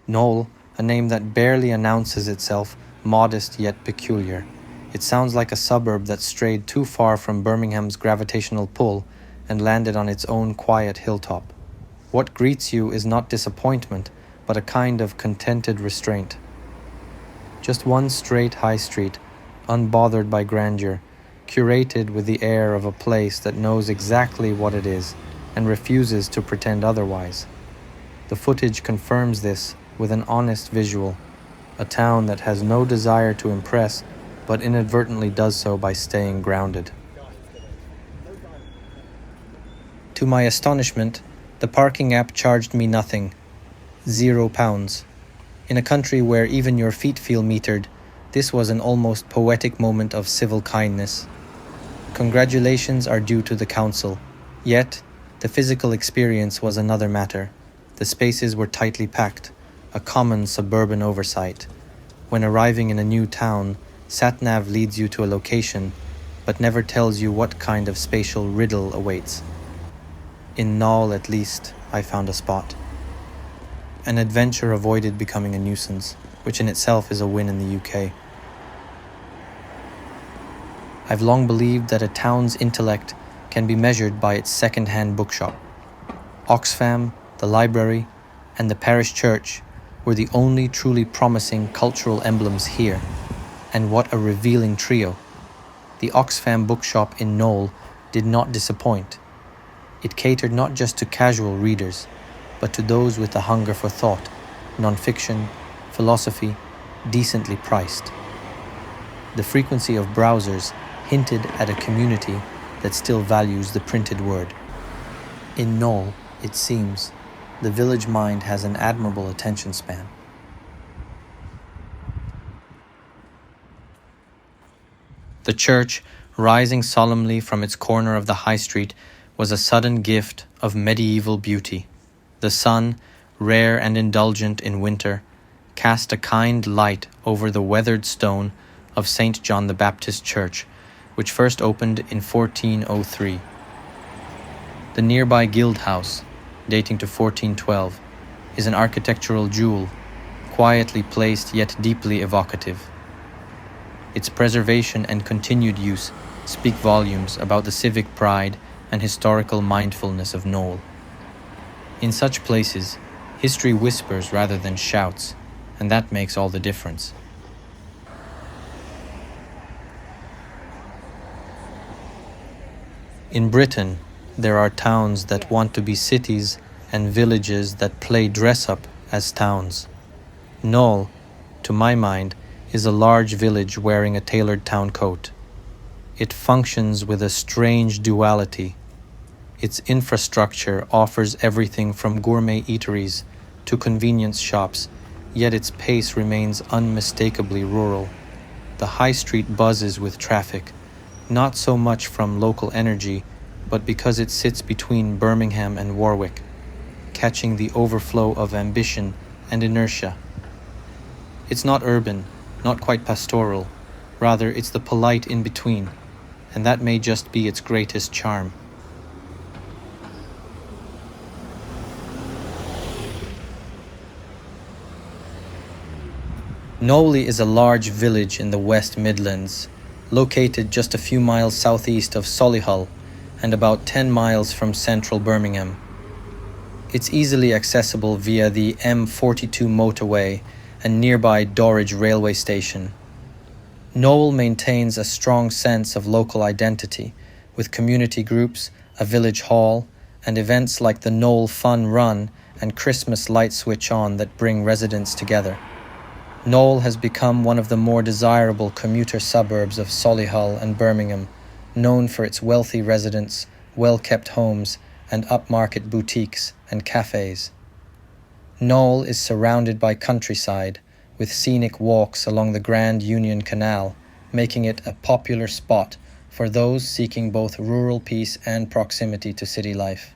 Knowle, a name that barely announces itself, modest yet peculiar. It sounds like a suburb that strayed too far from Birmingham's gravitational pull and landed on its own quiet hilltop. What greets you is not disappointment, but a kind of contented restraint. Just one straight high street, unbothered by grandeur, curated with the air of a place that knows exactly what it is and refuses to pretend otherwise. The footage confirms this with an honest visual, a town that has no desire to impress, but inadvertently does so by staying grounded. To my astonishment, the parking app charged me nothing, £0. In a country where even your feet feel metered, this was an almost poetic moment of civil kindness. Congratulations are due to the council, yet the physical experience was another matter. The spaces were tightly packed, a common suburban oversight. When arriving in a new town, SatNav leads you to a location, but never tells you what kind of spatial riddle awaits. In Knowle, at least, I found a spot. An adventure avoided becoming a nuisance, which in itself is a win in the UK. I've long believed that a town's intellect can be measured by its second-hand bookshop. Oxfam, the library, and the parish church were the only truly promising cultural emblems here. And what a revealing trio. The Oxfam bookshop in Knowle did not disappoint. It catered not just to casual readers, but to those with a hunger for thought, non-fiction, philosophy, decently priced. The frequency of browsers hinted at a community that still values the printed word. In Knowle, it seems, the village mind has an admirable attention span. The church, rising solemnly from its corner of the high street, was a sudden gift of medieval beauty. The sun, rare and indulgent in winter, cast a kind light over the weathered stone of St. John the Baptist Church, which first opened in 1403. The nearby guild house, dating to 1412, is an architectural jewel, quietly placed yet deeply evocative. Its preservation and continued use speak volumes about the civic pride and historical mindfulness of Knowle. In such places, history whispers rather than shouts, and that makes all the difference. In Britain, there are towns that want to be cities and villages that play dress-up as towns. Knowle, to my mind, is a large village wearing a tailored town coat. It functions with a strange duality. Its infrastructure offers everything from gourmet eateries to convenience shops, yet its pace remains unmistakably rural. The high street buzzes with traffic, not so much from local energy, but because it sits between Birmingham and Warwick, catching the overflow of ambition and inertia. It's not urban, not quite pastoral, rather it's the polite in-between, and that may just be its greatest charm. Knowle is a large village in the West Midlands, located just a few miles southeast of Solihull and about 10 miles from central Birmingham. It's easily accessible via the M42 motorway and nearby Dorridge railway station. Knowle maintains a strong sense of local identity, with community groups, a village hall, and events like the Knowle Fun Run and Christmas Light Switch On that bring residents together. Knowle has become one of the more desirable commuter suburbs of Solihull and Birmingham, known for its wealthy residents, well-kept homes, and upmarket boutiques and cafes. Knowle is surrounded by countryside, with scenic walks along the Grand Union Canal, making it a popular spot for those seeking both rural peace and proximity to city life.